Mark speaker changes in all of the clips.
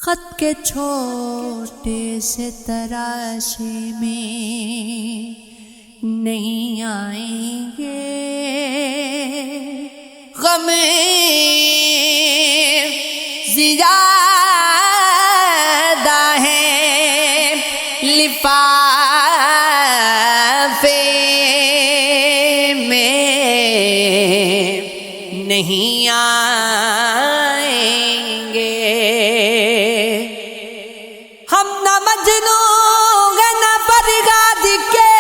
Speaker 1: خط کے چھوٹے سے تراشے میں نہیں آئیں گے، غم زیادہ ہے لفافے میں نہیں آئیں گے۔ ہم نہ مجنون نہ فرگاد کے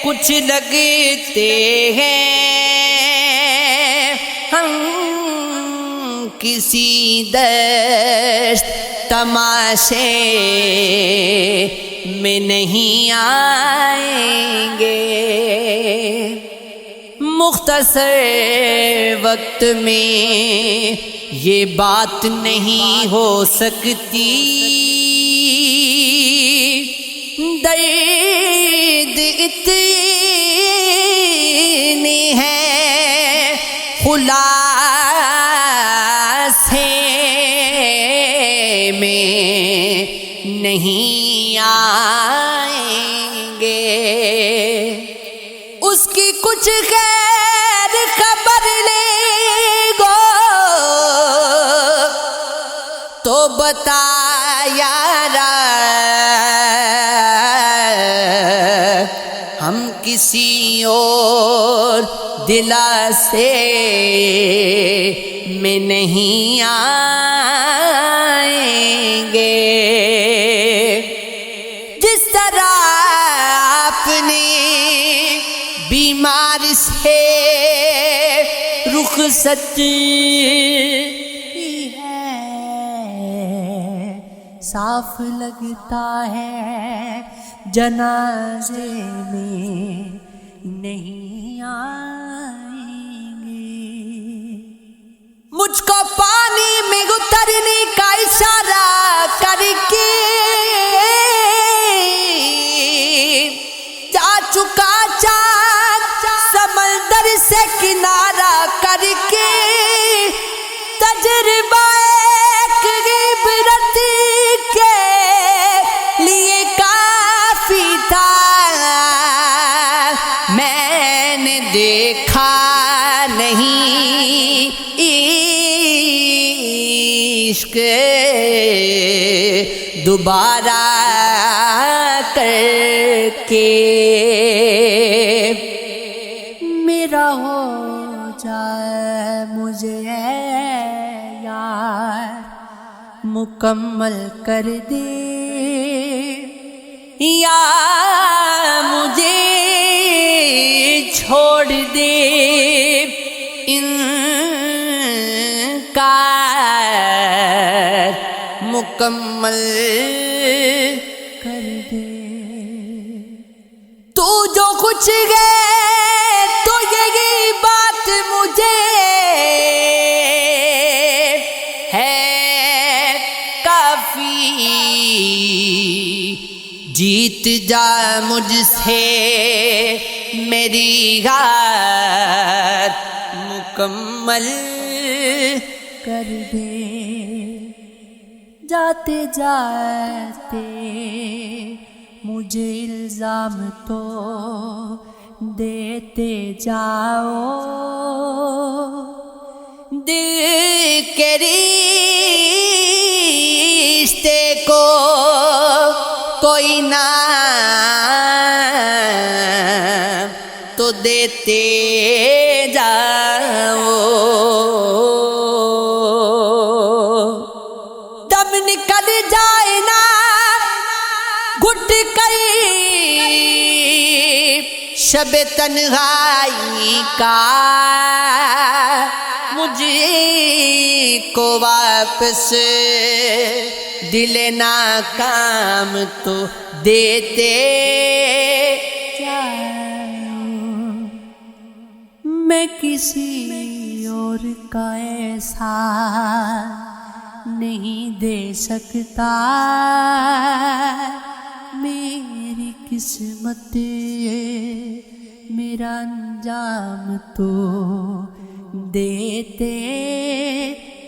Speaker 1: کچھ لگتے ہیں، ہم کسی دشت تماشے میں نہیں آئیں گے۔ مختصر وقت میں یہ بات نہیں ہو سکتی، درد اتنی ہے خلاصے میں نہیں آئیں گے۔ اس کی کچھ خیر خبر لے گو تو بتا یارا، ہم کسی اور دلاسے میں نہیں آئیں گے۔ جس طرح آپ نے بیمار سے رخصت کی ہے، صاف لگتا ہے جنازے میں نہیں آئیں گے۔ مجھ کو پانی میں اترنے کا اشارہ کر کے جا چکا چاند سمندر سے کنارہ کر کے، تجربہ ایک عبرت کے لیے کافی تھا۔ میں نے دیکھا نہیں عشق دوبارہ کر کے، میرا ہو جائے مجھے یار مکمل کر دے، یا مجھے چھوڑ دے انکار مکمل کر دے۔ تو جو کچھ گئے تو یہی بات مجھے ہے کافی، جیت جا مجھ سے میری ہار مکمل کر دے۔ جاتے جاتے مجھے الزام تو دیتے جاؤ، دل کے رشتے کو کوئی نام تو دیتے جاؤ۔ دم نکل جائے نا گھٹ کر شب تنہائی کا، مجھے کو واپس دل ناکام تو دیتے جاؤ۔ میں کسی اور کا ایسا نہیں دے سکتا، میری قسمت میرا انجام تو دیتے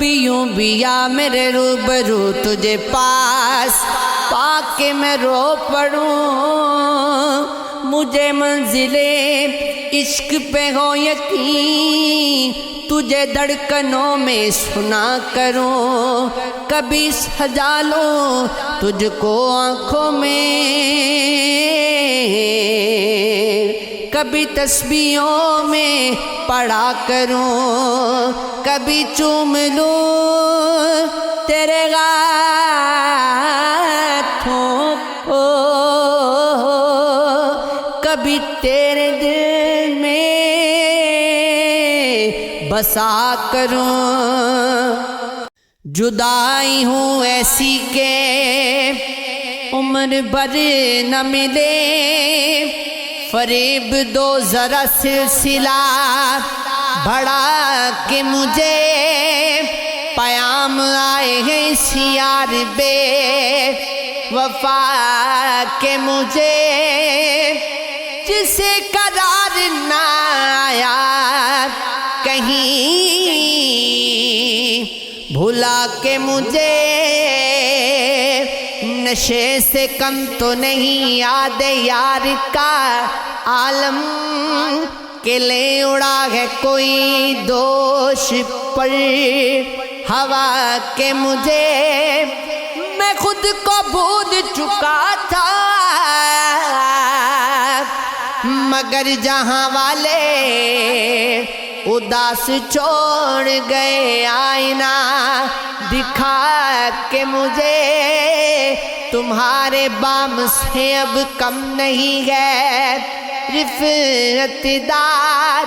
Speaker 1: کبھی یوں بھی یا میرے روبرو تجھے پاس پا کے میں رو پڑوں، مجھے منزل عشق پہ ہو یقین، تجھے دھڑکنوں میں سنا کروں، کبھی سجا لوں تجھ کو آنکھوں میں، کبھی تسبیحوں میں پڑھا کروں، کبھی چوم لوں تیرے ہاتھوں کو، کبھی تیرے دل میں بسا کروں۔ جدائی ہوں ایسی کہ عمر بھر نہ ملے، فریب دو ذرا سلسلہ بڑھا کے مجھے، پیام آئے ہیں اس یار بے وفا کے مجھے، جسے قرار نہ آیا کہیں بھلا کے مجھے، نشے سے کم تو نہیں یاد یار کا عالم، کہ لے اڑا ہے کوئی دوش پر ہوا کے مجھے، میں خود کو بھول چکا تھا مگر جہاں والے اداس چھوڑ گئے آئینہ دکھا کے مجھے، تمہارے بام سے اب کم نہیں ہے رفعت دار،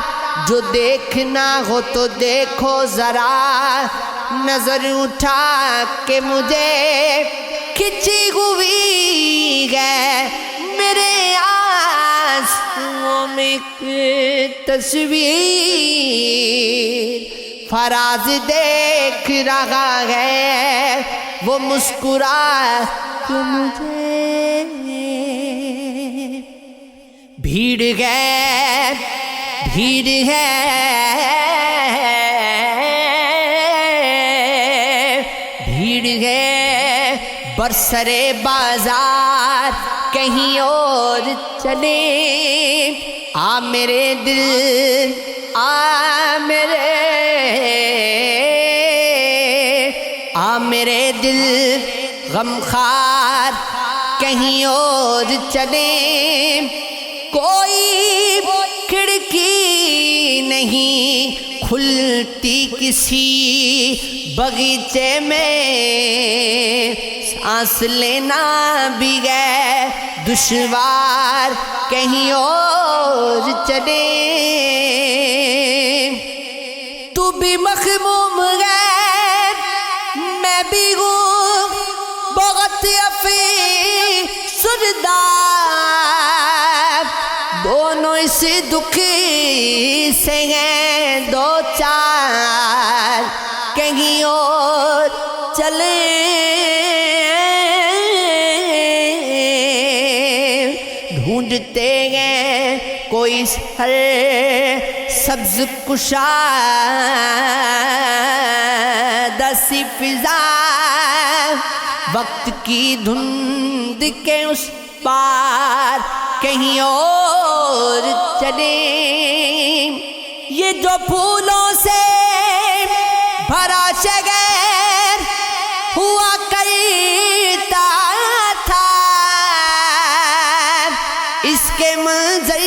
Speaker 1: جو دیکھنا ہو تو دیکھو ذرا نظر اٹھا کے مجھے، کھچی ہوئی ہے میرے آنسوؤں میں تصویر، فراز دیکھ رہا ہے وہ مسکرا کے مجھے، بھیڑ ہے بھیڑ ہے بھیڑ ہے برسرے بازار، کہیں اور چلے، آ میرے دل آ میرے دل غمخوار، کہیں اور چلے، کوئی کھڑکی نہیں کھلتی کسی باغیچے میں، سانس لینا بھی ہے دشوار، کہیں اور چلے، تو بھی مخموم ہے میں بھی ہوں بہت افسردہ، دونوں اس دکھ سے ہیں دو چار، کہیں اور چلے، ڈھونڈتے ہیں کوئی سر سبز کشادہ سی فضا، وقت کی دھند کے اس پار، کہیں اور چلے، یہ جو پھولوں سے بھرا شہر ہوا کرتا تھا، اس کے منظر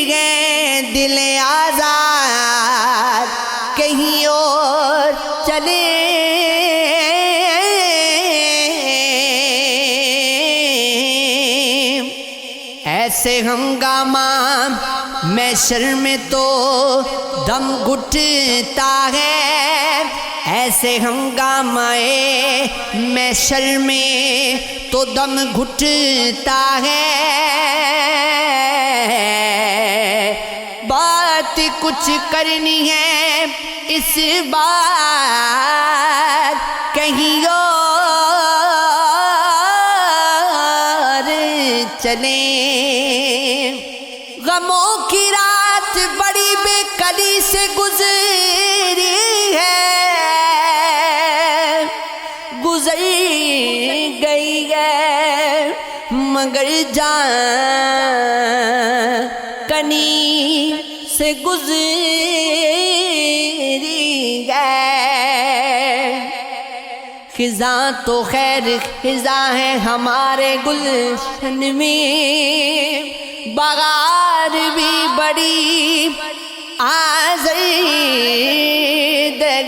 Speaker 1: گئے دل آزاد، کہیں اور چلے، ایسے ہنگامہ محشر میں تو دم گھٹتا ہے، ایسے ہنگامہ محشر میں تو دم گھٹتا ہے، بات کچھ کرنی ہے اس بار، کہیں اور چلیں، غموں کی رات بڑی بے کلی سے گزری ہے، گزر گئی ہے مگر جان کنی سے گزری ہے خزاں تو خیر خزاں ہے ہمارے گلشن میں بغار بھی بڑی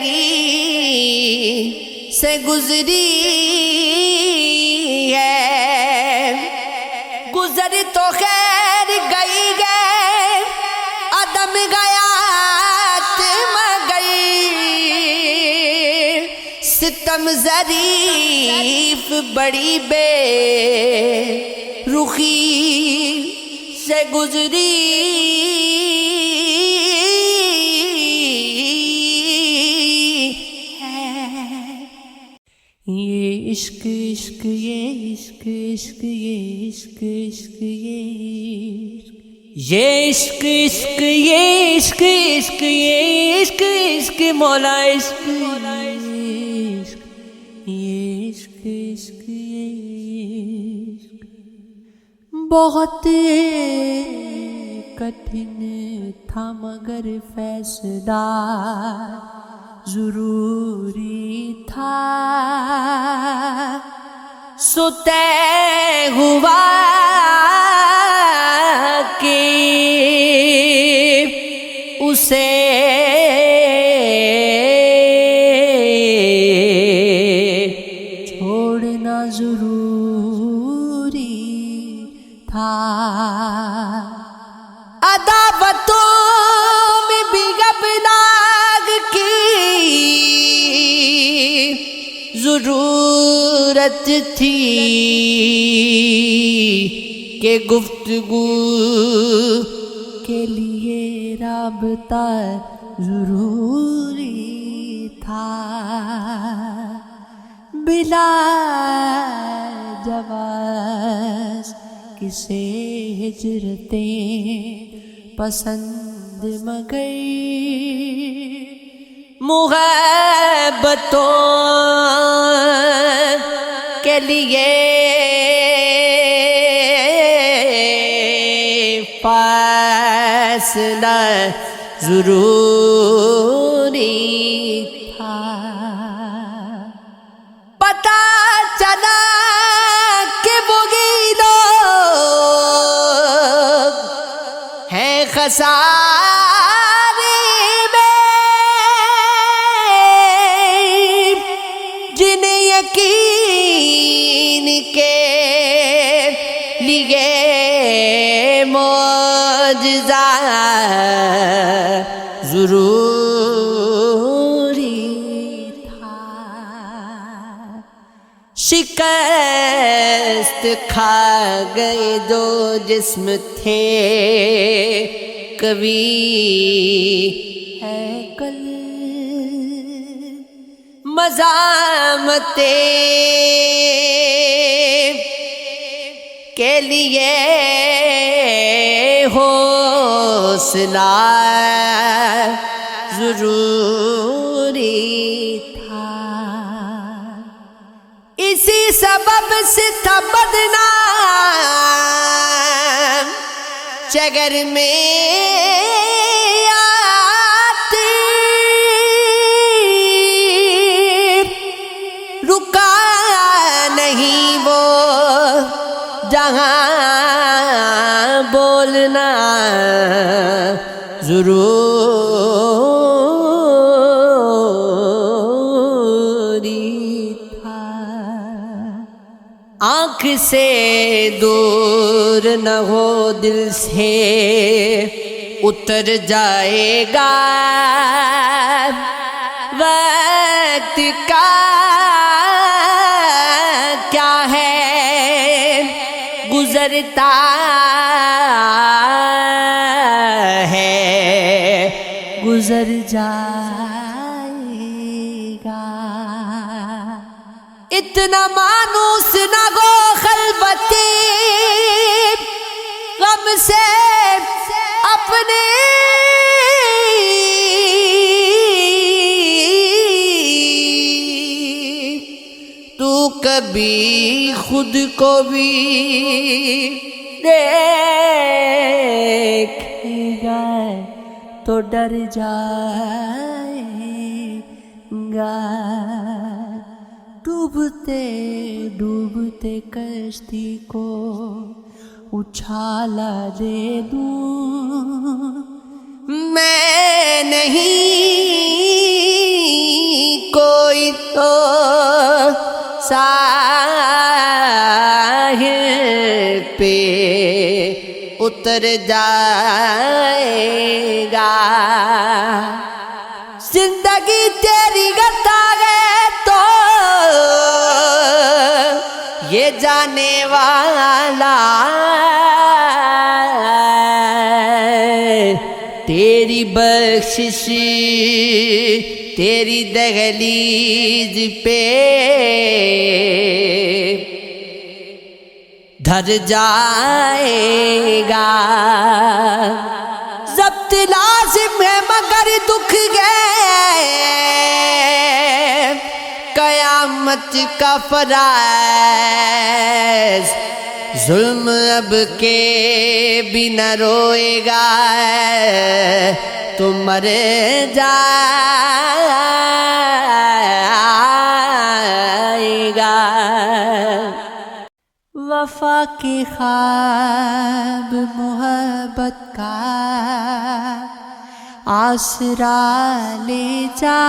Speaker 1: آزردگی سے گزری ہے گزر تو خیر گئی گئے عدم غیات مگر ستم ظریف بڑی بے رخی سے گزری یہ عشق عشق یہ عشق عشق یہ عشق عشق یہ عشق عشق یہ عشق عشق یہ عشق عشق مولا عشق یہ عشق عشق یہ عشق بہت کٹھن تھا مگر فیصلہ ضروری تھا سو طے ہوا کہ اسے چھوڑنا ضروری تھا عداوتوں میں بھی ابلاغ کی ضرورت تھی کہ گفتگو کے لیے رابطہ ضروری تھا بلا جواز کسے ہجرتیں پسند مگر محبتوں کے لیے فاصلہ ضروری تھا پتہ چلا کہ وہی لوگ ہیں خسارے میں جنہیں یقین کے لیے معجزہ ضروری تھا شکست کھا گئے دو جسم تھے کبھی ہے کل مزاحمتیں کے لیے حوصلہ ضروری تھا اسی سبب سے تھا بدنام چگر میں آتی رکا نہیں وہ جہاں بولنا ضروری تھا آنکھ سے دور نہ ہو دل سے اتر جائے گا وقت کا کیا ہے گزرتا ہے گزر جائے گا اتنا مانوس نہ گو خلوتی غم سے اپنے تو کبھی خود کو بھی دیکھے گا تو ڈر جائے گا، ڈوبتے ڈوبتے کشتی کو اچھالا دے دوں، میں نہیں کوئی تو ساحل پہ اتر جائے گا، زندگی تیری گتا ہے تو یہ جانے والا، تیری بخشش تیری دہلیز پہ دھر جائے گا، ضبط لازم ہے مگر دکھ گئے، قیامت کا فراز ظلم اب کے بھی نہ روئے گا، تو مر جائے گا، وفا کی خواب محبت کا آسرا لے جا،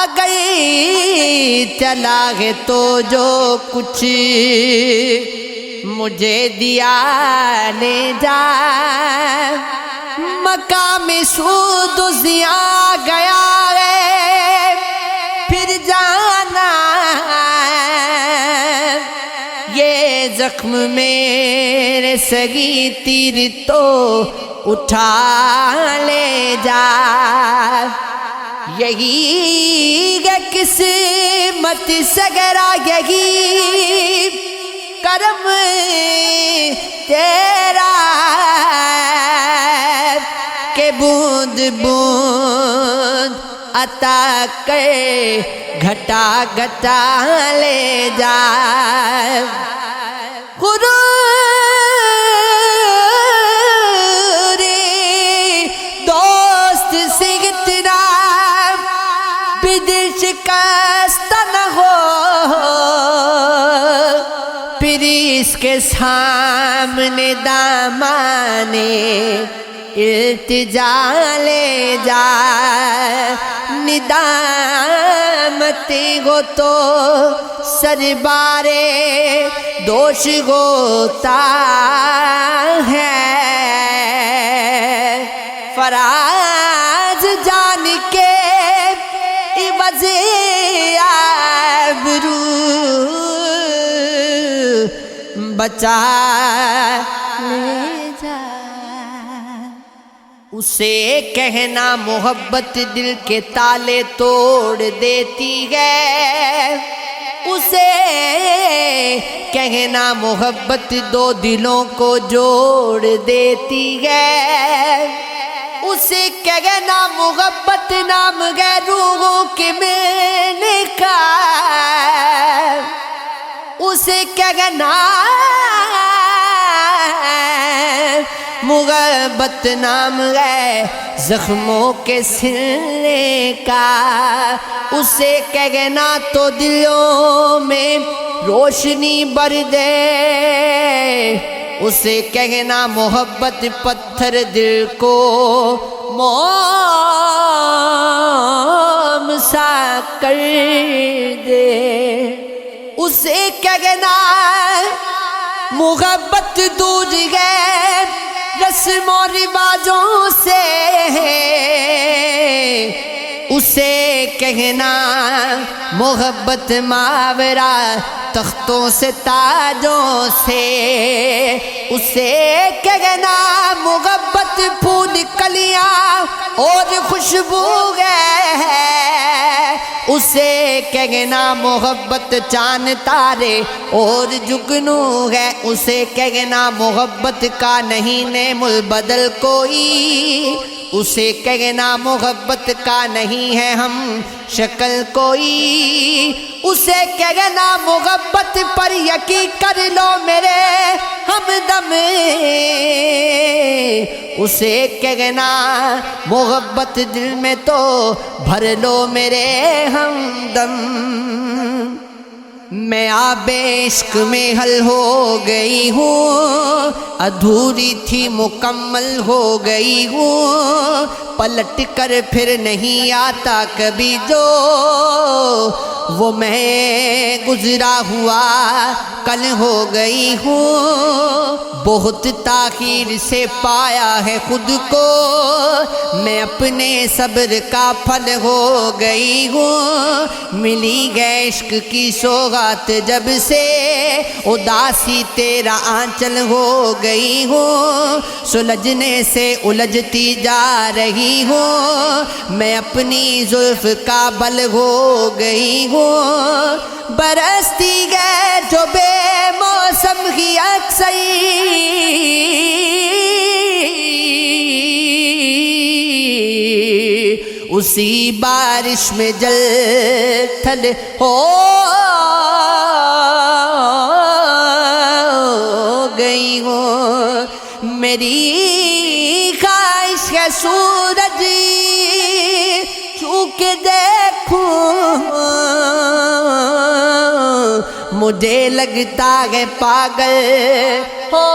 Speaker 1: اگر چلا ہے تو جو کچھ مجھے دیا لے جا، مقام سود و زیاں گیا ہے پھر جانا، یہ زخم میرے سگی تیر تو اٹھا لے جا، یہی ہے قسمت سگرا، یہی کرم تیرا کہ بوند بوند عطا کر گھٹا گھٹا لے جا، غرور دوست سے اتنا بھی دل شکست نہ ہو، پھر اس کے سامنے دامانے التجا لے جا، ندامت ہو تو سر بارے دوش ہوتا ہے، فراز جان کے عوض آبرو بچا لے جا، اسے کہنا محبت دل کے تالے توڑ دیتی ہے، اسے کہنا محبت دو دلوں کو جوڑ دیتی ہے، اسے کہنا محبت نام ہے روحوں کے ملنے کا، اسے کہنا محبت نام ہے زخموں کے سلنے کا، اسے کہنا تو دلوں میں روشنی بھر دے، اسے کہنا محبت پتھر دل کو موم سا کر دے، اسے کہنا محبت دور ہے رسم و رواجوں سے، اسے کہنا محبت ماورا تختوں سے تاجوں سے، اسے کہنا محبت پھول کلیاں اور خوشبو ہے، اسے کہنا محبت چاند تارے اور جگنو ہے، اسے کہنا محبت کا نہیں نعم البدل کوئی، اسے کہنا محبت کا نہیں ہے ہم شکل کوئی، اسے کہنا محبت پر یقین کر لو میرے ہمدم، اسے کہنا محبت دل میں تو بھر لو میرے ہمدم۔ میں آب عشق میں حل ہو گئی ہوں، ادھوری تھی مکمل ہو گئی ہوں، پلٹ کر پھر نہیں آتا کبھی جو وہ میں گزرا ہوا کل ہو گئی ہوں۔ بہت تاخیر سے پایا ہے خود کو میں اپنے صبر کا پھل ہو گئی ہوں، ملی ہے عشق کی سوغات جب سے اداسی تیرا آنچل ہو گئی ہوں، سلجھنے سے الجھتی جا رہی ہوں، میں اپنی زلف کا بل ہو گئی ہوں، برستی ہے جو بے موسم کی اکثری، اسی بارش میں جل تھل ہو گئی ہوں، میری خواہش ہے سورج چھو کے دیکھوں، مجھے لگتا ہے پاگل ہو